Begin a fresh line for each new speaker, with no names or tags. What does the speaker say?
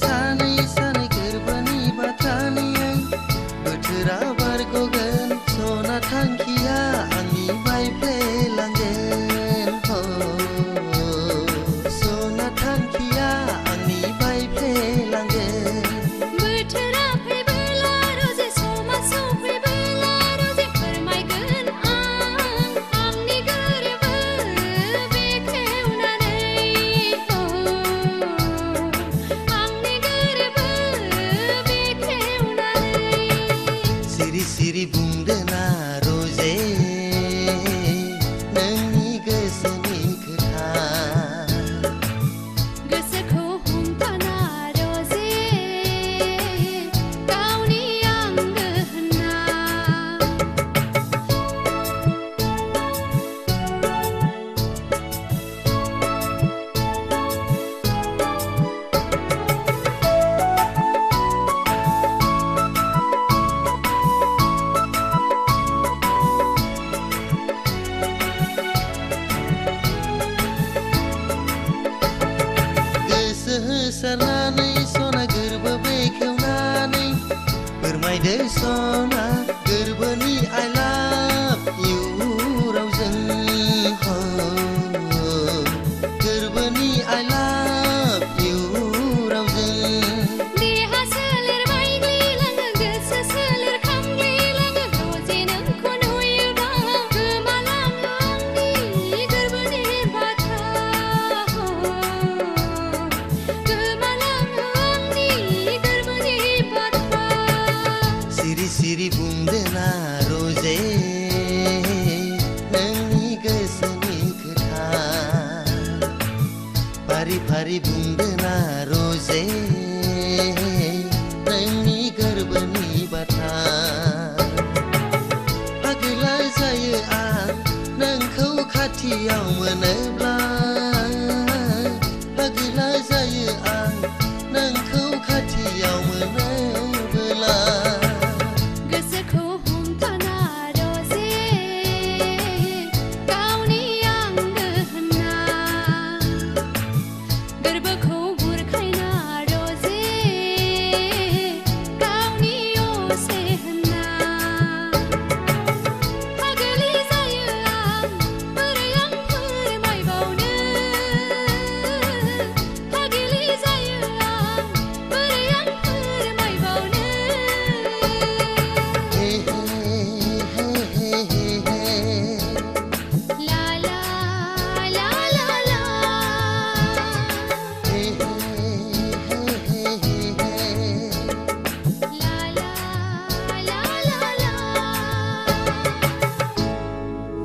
सानै सानै गोरबोनि बाथ्रानि बोथोरा बारग'गोन सना थांखिया आंनि बायफ्लेलांगोन सना थांखिया आंनि बायफ्लेलांगोन
बोथोरा फैबोला रोजे समा सफैबोला रोजे फोरमायगोन आंनि गोरबो बेखेवनानै आंनि गोरबो बेखेवनानै
सिरि सिरि बुंदो ना रोजे नोंनि गोसोनि खोथा
गोसोखौ हमथाना रोजे गावनि आंगो होनना
गोसो होसारनानै सना गोरबो बेखेवनानै फोरमायदो सना गोरबोनि I love you रावजों गोरबोनि I love you रावजों
देहा सोलेर बायग्लिलाङो गोसो सोलेर खामग्लिलाङो रोजे नोंखौ नुयोबा गोमालाङो आंनि गोरबोनि बाथ्रा गोमालाङो आंनि गोरबोनि बाथ्रा
सिरि सिरि बुंदो ना रोजे नोंनि गोसोनि खोथा फारि फारि बुंदो ना रोजे नोंनि गोरबोनि बाथ्रा पागला जायो आं नोंखौ खाथियाव मोनोब्ला पागला